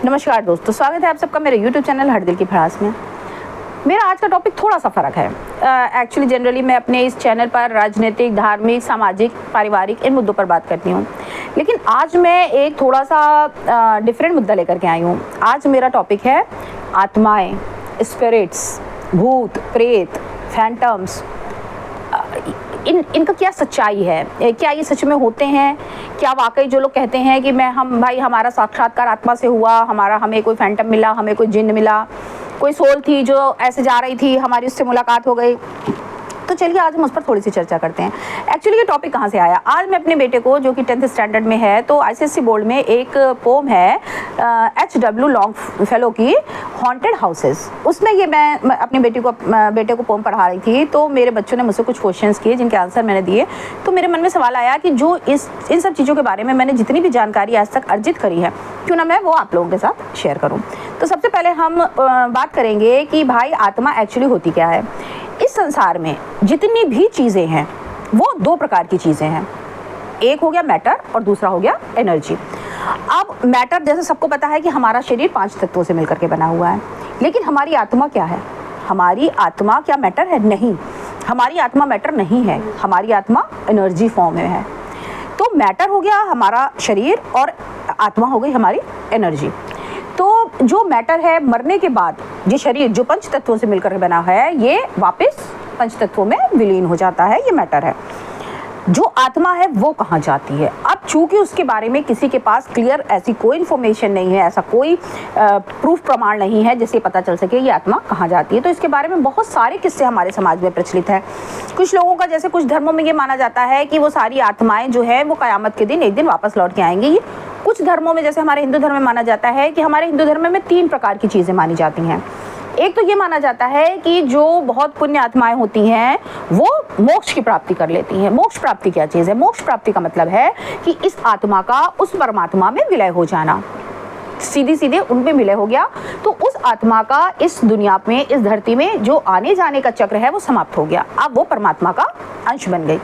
नमस्कार दोस्तों, स्वागत है आप सबका मेरे YouTube चैनल हर दिल की भड़ास में। मेरा आज का टॉपिक थोड़ा सा फ़र्क है। एक्चुअली जनरली मैं अपने इस चैनल पर राजनीतिक, धार्मिक, सामाजिक, पारिवारिक इन मुद्दों पर बात करती हूँ, लेकिन आज मैं एक थोड़ा सा डिफरेंट मुद्दा लेकर के आई हूँ। आज मेरा टॉपिक है आत्माएं, स्पिरिट्स, भूत, प्रेत, फैंटम्स। इनका क्या सच्चाई है? क्या ये सच में होते हैं? क्या वाकई जो लोग कहते हैं कि हमारा साक्षात्कार आत्मा से हुआ, हमें कोई फैंटम मिला, हमें कोई जिन्न मिला, कोई सोल थी जो ऐसे जा रही थी, हमारी उससे मुलाकात हो गई। तो चलिए आज हम उस पर थोड़ी सी चर्चा करते हैं। एक्चुअली ये टॉपिक कहाँ से आया? आज मैं अपने बेटे को, जो कि 10th स्टैंडर्ड में है, तो ICSE बोर्ड में एक पोम है H.W. लॉन्गफेलो की हॉन्टेड हाउसेस। उसमें ये मैं अपने बेटे को पोम पढ़ा रही थी, तो मेरे बच्चों ने मुझसे कुछ क्वेश्चंस किए जिनके आंसर मैंने दिए। तो मेरे मन में सवाल आया कि जो इन सब चीज़ों के बारे में मैंने जितनी भी जानकारी आज तक अर्जित करी है, क्यों ना मैं वो आप लोगों के साथ शेयर करूँ। तो सबसे पहले हम बात करेंगे कि भाई आत्मा एक्चुअली होती क्या है। इस संसार में जितनी भी चीज़ें हैं वो दो प्रकार की चीज़ें हैं। एक हो गया मैटर और दूसरा हो गया एनर्जी। अब मैटर, जैसे सबको पता है कि हमारा शरीर 5 तत्वों से मिलकर के बना हुआ है, लेकिन हमारी आत्मा क्या है? हमारी आत्मा क्या मैटर है? नहीं, हमारी आत्मा मैटर नहीं है, हमारी आत्मा एनर्जी फॉर्म में है। तो मैटर हो गया हमारा शरीर और आत्मा हो गई हमारी एनर्जी। तो जो मैटर है, मरने के बाद ये शरीर जो 5 तत्वों से मिलकर बना है, ये वापस 5 तत्वों में विलीन हो जाता है, ये मैटर है। जो आत्मा है वो कहाँ जाती है? अब चूंकि उसके बारे में किसी के पास क्लियर ऐसी कोई इन्फॉर्मेशन नहीं है, ऐसा कोई प्रूफ प्रमाण नहीं है जिससे पता चल सके ये आत्मा कहाँ जाती है। तो इसके बारे में बहुत सारे किस्से हमारे समाज में प्रचलित हैं। कुछ लोगों का, जैसे कुछ धर्मों में ये माना जाता है कि वो सारी आत्माएं जो है वो कयामत के दिन एक दिन वापस लौट के आएंगी। कुछ धर्मों में, जैसे हमारे हिंदू धर्म में माना जाता है कि हमारे हिंदू धर्म में 3 प्रकार की चीज़ें मानी जाती हैं। एक तो ये माना जाता है कि जो बहुत पुण्य आत्माएं होती हैं वो मोक्ष की प्राप्ति कर लेती हैं। मोक्ष प्राप्ति क्या चीज़ है? मोक्ष प्राप्ति का मतलब है कि इस आत्मा का उस परमात्मा में विलय हो जाना, सीधे उनमें विलय हो गया, तो उस आत्मा का इस दुनिया में, इस धरती में जो आने जाने का चक्र है वो समाप्त हो गया, अब वो परमात्मा का अंश बन गई।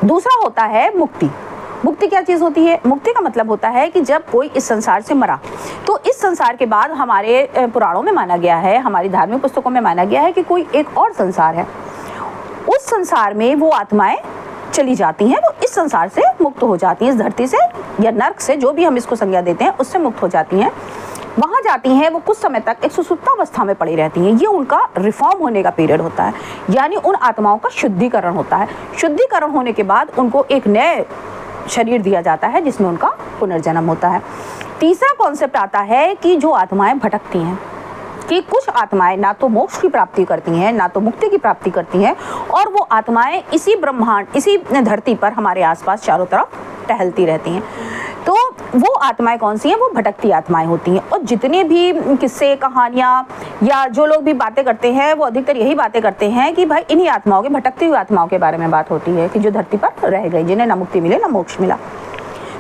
दूसरा होता है मुक्ति। मुक्ति क्या चीज़ होती है? मुक्ति का मतलब होता है कि जब कोई इस संसार से मरा, तो इस संसार के बाद हमारे पुराणों में माना गया है, हमारी धार्मिक पुस्तकों में माना गया है कि कोई एक और संसार है। उस संसार में वो आत्माएं चली जाती हैं, वो इस संसार से मुक्त हो जाती हैं, इस धरती से या नर्क से, जो भी हम इसको संज्ञा देते हैं, उससे मुक्त हो जाती हैं। वहाँ जाती हैं, वो कुछ समय तक एक सुसुप्तावस्था में पड़ी रहती हैं। ये उनका रिफॉर्म होने का पीरियड होता है, यानी उन आत्माओं का शुद्धिकरण होता है। शुद्धिकरण होने के बाद उनको एक नए शरीर दिया जाता है जिसमें उनका पुनर्जन्म होता है। तीसरा कॉन्सेप्ट आता है कि जो आत्माएं भटकती हैं, कि कुछ आत्माएं ना तो मोक्ष की प्राप्ति करती हैं, ना तो मुक्ति की प्राप्ति करती हैं, और वो आत्माएं इसी ब्रह्मांड, इसी धरती पर हमारे आसपास चारों तरफ टहलती रहती हैं। तो वो आत्माएं कौन सी हैं? वो भटकती आत्माएं होती हैं। और जितने भी किस्से, कहानियाँ या जो लोग भी बातें करते हैं, वो अधिकतर यही बातें करते हैं कि भाई इन्हीं आत्माओं के, भटकती हुई आत्माओं के बारे में बात होती है, कि जो धरती पर रह गई, जिन्हें ना मुक्ति मिले ना मोक्ष मिला।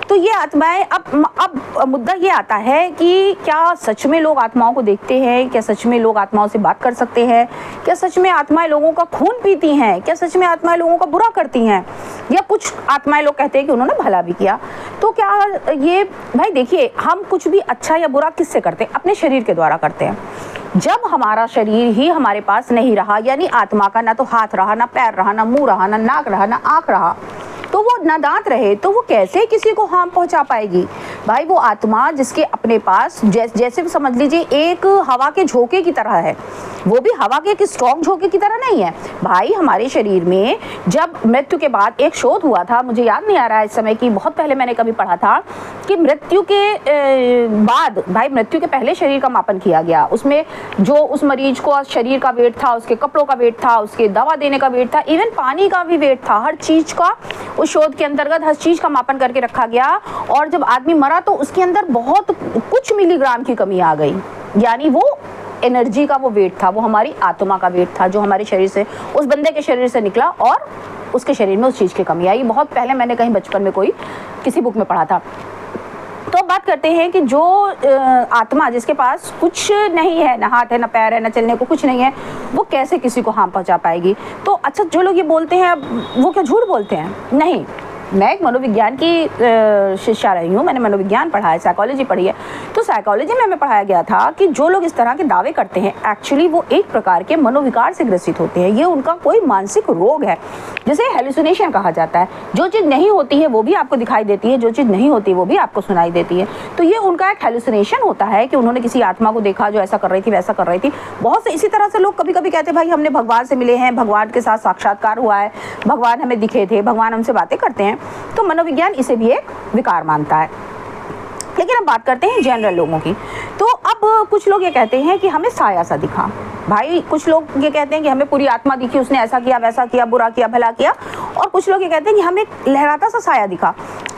तो ये आत्माएं, अब मुद्दा ये आता है कि क्या सच में लोग आत्माओं को देखते हैं? क्या सच में लोग आत्माओं से बात कर सकते हैं? क्या सच में आत्माएं लोगों का खून पीती हैं? क्या सच में आत्माएं लोगों का बुरा करती हैं? या कुछ आत्माएं लोग कहते हैं कि उन्होंने भला भी किया। तो क्या ये, भाई देखिए, हम कुछ भी अच्छा या बुरा किससे करते हैं? अपने शरीर के द्वारा करते हैं। जब हमारा शरीर ही हमारे पास नहीं रहा, यानी आत्मा का ना तो हाथ रहा, ना पैर रहा, ना मुंह रहा, ना नाक रहा, ना आँख रहा, तो वो ना दांत रहे, तो वो कैसे किसी को हार्म पहुंचा पाएगी? भाई वो आत्मा जिसके अपने पास, जैसे समझ लीजिए एक हवा के झोंके की तरह है, वो भी हवा के एक स्ट्रॉन्ग झोंके की तरह नहीं है। भाई हमारे शरीर में जब मृत्यु के बाद एक शोध हुआ था, मुझे याद नहीं आ रहा है इस समय, कि बहुत पहले मैंने कभी पढ़ा था कि मृत्यु के बाद, भाई मृत्यु के पहले शरीर का मापन किया गया। उसमें जो उस मरीज को शरीर का वेट था, उसके कपड़ों का वेट था, उसके दवा देने का वेट था, इवन पानी का भी वेट था, हर चीज़ का उस शोध के अंतर्गत हर चीज़ का मापन करके रखा गया। और जब आदमी मरा तो उसके अंदर बहुत कुछ मिलीग्राम की कमी आ गई, यानी वो एनर्जी का वो वेट था, वो हमारी आत्मा का वेट था, जो हमारे शरीर से, उस बंदे के शरीर से निकला और उसके शरीर में उस चीज़ की कमी आई। बहुत पहले मैंने कहीं बचपन में कोई किसी बुक में पढ़ा था। तो अब बात करते हैं कि जो आत्मा जिसके पास कुछ नहीं है, ना हाथ है, ना पैर है, ना चलने को कुछ नहीं है, वो कैसे किसी को हार्म पहुंचा पाएगी? तो अच्छा, जो लोग ये बोलते हैं वो क्या झूठ बोलते हैं? नहीं, मैं एक मनोविज्ञान की शिक्षा रही हूँ, मैंने मनोविज्ञान पढ़ा है, साइकोलॉजी पढ़ी है। तो साइकोलॉजी में हमें पढ़ाया गया था कि जो लोग इस तरह के दावे करते हैं एक्चुअली वो एक प्रकार के मनोविकार से ग्रसित होते हैं। ये उनका कोई मानसिक रोग है, जिसे हेलुसिनेशन कहा जाता है। जो चीज़ नहीं होती है वो भी आपको दिखाई देती है, जो चीज़ नहीं होती है वो भी आपको सुनाई देती है। तो ये उनका एक हेलुसिनेशन होता है कि उन्होंने किसी आत्मा को देखा जो ऐसा कर रही थी, वैसा कर रही थी। बहुत से इसी तरह से लोग कभी कभी कहते हैं भाई हमने भगवान से मिले हैं, भगवान के साथ साक्षात्कार हुआ है, भगवान हमें दिखे थे, भगवान हमसे बातें करते हैं। तो मनोविज्ञान इसे भी एक विकार मानता है। लेकिन अब बात करते हैं जनरल लोगों की। तो अब कुछ लोग ये कहते हैं कि हमें साया सा दिखा। भाई कुछ लोग ये कहते हैं कि हमें पूरी आत्मा दिखी, उसने ऐसा किया, वैसा किया, बुरा किया, भला किया। और कुछ लोग ये कहते हैं कि हमें लहराता सा साया दिखा।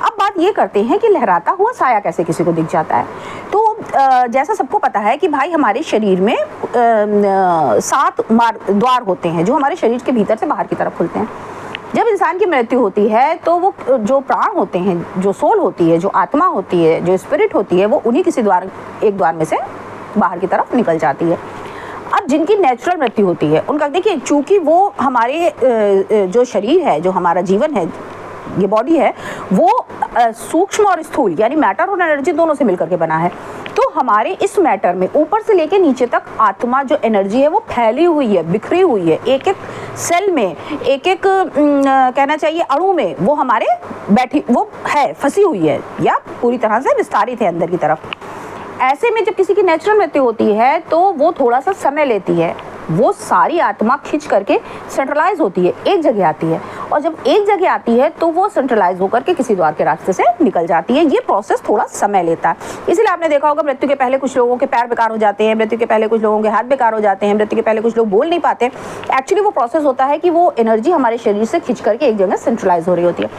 अब बात ये करते हैं कि लहराता हुआ साया कैसे किसी को दिख जाता है। तो जैसा सबको पता है कि भाई हमारे शरीर में 7 द्वार होते हैं जो हमारे शरीर के भीतर से बाहर की तरफ खुलते हैं। जब इंसान की मृत्यु होती है तो वो जो प्राण होते हैं, जो सोल होती है, जो आत्मा होती है, जो स्पिरिट होती है, वो उन्हीं किसी एक द्वार में से बाहर की तरफ निकल जाती है। अब जिनकी नेचुरल मृत्यु होती है उनका देखिए, चूंकि वो हमारे जो शरीर है, जो हमारा जीवन है, ये बॉडी है, वो सूक्ष्म और स्थूल यानी मैटर और एनर्जी दोनों से मिलकर के बना है। तो हमारे इस मैटर में ऊपर से लेके नीचे तक आत्मा जो एनर्जी है वो फैली हुई है, बिखरी हुई है। एक एक सेल में, एक एक कहना चाहिए अणु में वो हमारे वो है, फंसी हुई है या पूरी तरह से विस्तारित है अंदर की तरफ। ऐसे में जब किसी की नेचुरल मृत्यु होती है तो वो थोड़ा सा समय लेती है, वो सारी आत्मा खिंच करके सेंट्रलाइज होती है, एक जगह आती है। और जब एक जगह आती है तो वो सेंट्रलाइज होकर के किसी द्वार के रास्ते से निकल जाती है। ये प्रोसेस थोड़ा समय लेता है। इसलिए आपने देखा होगा मृत्यु के पहले कुछ लोगों के पैर बेकार हो जाते हैं, मृत्यु के पहले कुछ लोगों के हाथ बेकार हो जाते हैं, मृत्यु के पहले कुछ लोग बोल नहीं पाते। एक्चुअली वो प्रोसेस होता है कि वो एनर्जी हमारे शरीर से खिंच करके एक जगह सेंट्रलाइज हो रही होती है।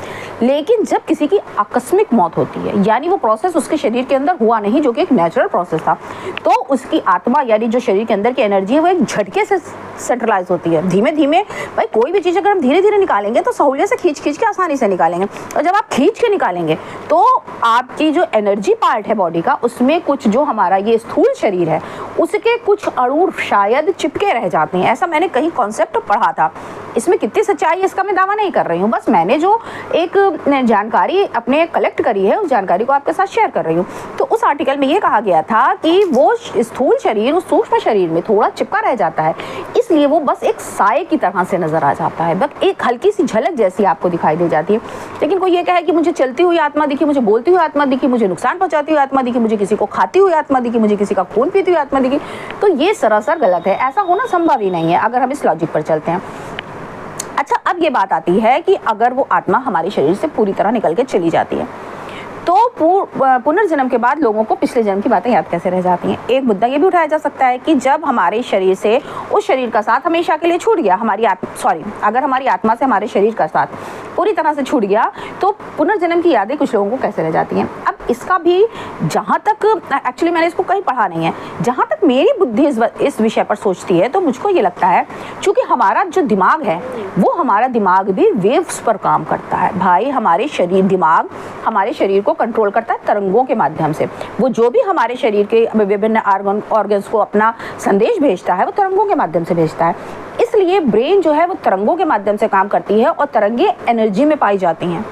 लेकिन जब किसी की आकस्मिक मौत होती है, यानी वो प्रोसेस उसके शरीर के अंदर हुआ नहीं, जो कि एक नेचुरल प्रोसेस था, तो उसकी आत्मा यानी जो शरीर के अंदर की एनर्जी है वो एक झटके से सेंट्रलाइज होती है। धीमे धीमे, भाई कोई भी चीज़ अगर हम धीरे धीरे निकालेंगे तो सहूलियत से खींच के आसानी से निकालेंगे। और जब आप खींच के निकालेंगे तो आपकी जो एनर्जी पार्ट है बॉडी का, उसमें कुछ जो हमारा ये स्थूल शरीर है उसके कुछ अणु शायद चिपके रह जाते हैं। ऐसा मैंने कहीं कॉन्सेप्ट पढ़ा था। इसमें कितनी सच्चाई है इसका मैं दावा नहीं कर रही हूँ, बस मैंने जो एक जानकारी अपने कलेक्ट करी है उस जानकारी को आपके साथ शेयर कर रही हूँ। तो उस आर्टिकल में ये कहा गया था कि वो स्थूल शरीर उस सूक्ष्म शरीर में थोड़ा चिपका रह जाता है, इसलिए वो बस एक साए की तरह से नजर आ जाता है, बस एक हल्की सी झलक जैसी आपको दिखाई दे जाती है। लेकिन कोई ये कहे कि मुझे चलती हुई आत्मा दिखी, मुझे बोलती हुई आत्मा दिखी, मुझे नुकसान पहुंचाती हुई आत्मा दिखी, मुझे किसी को खाती हुई आत्मा दिखी, मुझे किसी का खून पीती हुई आत्मा दिखी, तो ये सरासर गलत है। ऐसा होना संभव ही नहीं है अगर हम इस लॉजिक पर चलते हैं। अच्छा, अब ये बात आती है कि अगर वो आत्मा हमारे शरीर से पूरी तरह निकल के चली जाती है तो पुनर्जन्म के बाद लोगों को पिछले जन्म की बातें याद कैसे रह जाती हैं। एक मुद्दा ये भी उठाया जा सकता है कि जब हमारे शरीर से उस शरीर का साथ हमेशा के लिए छूट गया, अगर हमारी आत्मा से हमारे शरीर का साथ पूरी तरह से छूट गया तो पुनर्जन्म की यादें कुछ लोगों को कैसे रह जाती हैं। अब इसका भी जहाँ तक एक्चुअली मैंने इसको कहीं पढ़ा नहीं है, जहाँ तक मेरी बुद्धि इस विषय पर सोचती है तो मुझको ये लगता है चूँकि हमारा जो दिमाग है वो हमारा दिमाग भी वेव्स पर काम करता है। भाई हमारे दिमाग हमारे शरीर को कंट्रोल करता है तरंगों के माध्यम से। वो जो भी हमारे शरीर के विभिन्न ऑर्गन्स को अपना संदेश भेजता है वो तरंगों के माध्यम से भेजता है। इसलिए ब्रेन जो है वो तरंगों के माध्यम से काम करती है और तरंगे एनर्जी में पाई जाती हैं।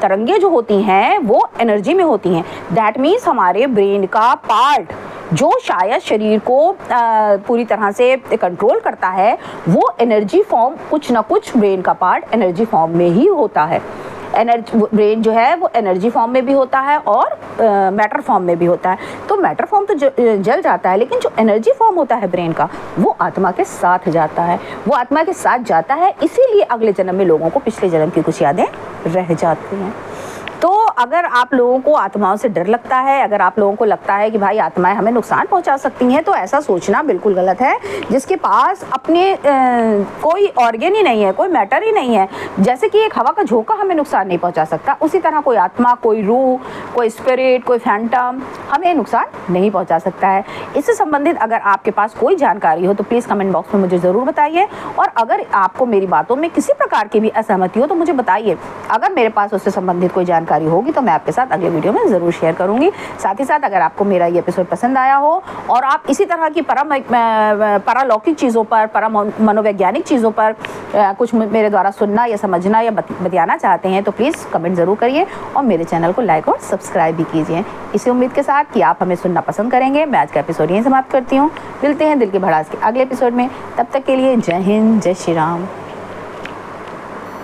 तरंगे जो होती हैं वो एनर्जी में होती हैं। दैट मीन्स हमारे ब्रेन का पार्ट जो शायद शरीर को पूरी तरह से कंट्रोल करता है वो एनर्जी फॉर्म, कुछ ना कुछ ब्रेन का पार्ट एनर्जी फॉर्म में ही होता है। ब्रेन जो है वो एनर्जी फॉर्म में भी होता है और मैटर फॉर्म में भी होता है। तो मैटर फॉर्म तो जल जाता है, लेकिन जो एनर्जी फॉर्म होता है ब्रेन का वो आत्मा के साथ जाता है, वो आत्मा के साथ जाता है। इसीलिए अगले जन्म में लोगों को पिछले जन्म की कुछ यादें रह जाती हैं। तो अगर आप लोगों को आत्माओं से डर लगता है, अगर आप लोगों को लगता है कि भाई आत्माएं हमें नुकसान पहुंचा सकती हैं, तो ऐसा सोचना बिल्कुल गलत है। जिसके पास अपने कोई ऑर्गन ही नहीं है, कोई मैटर ही नहीं है, जैसे कि एक हवा का झोंका हमें नुकसान नहीं पहुंचा सकता, उसी तरह कोई आत्मा, कोई रूह, कोई स्पिरिट, कोई फैंटम हमें नुकसान नहीं पहुँचा सकता है। इससे संबंधित अगर आपके पास कोई जानकारी हो तो प्लीज़ कमेंट बॉक्स में मुझे ज़रूर बताइए। और अगर आपको मेरी बातों में किसी प्रकार की भी असहमति हो तो मुझे बताइए। अगर मेरे पास उससे संबंधित कोई जानकारी जानकारी होगी तो मैं आपके साथ अगले वीडियो में ज़रूर शेयर करूँगी। साथ ही साथ अगर आपको मेरा ये एपिसोड पसंद आया हो और आप इसी तरह की पारलौकिक चीज़ों पर, मनोवैज्ञानिक चीज़ों पर कुछ मेरे द्वारा सुनना या समझना या बतियाना चाहते हैं तो प्लीज़ कमेंट ज़रूर करिए और मेरे चैनल को लाइक और सब्सक्राइब भी कीजिए। इसी उम्मीद के साथ कि आप हमें सुनना पसंद करेंगे, मैं आज का एपिसोड यहीं समाप्त करती हूँ। मिलते हैं दिल की भड़ास के अगले एपिसोड में, तब तक के लिए जय हिंद, जय श्री राम।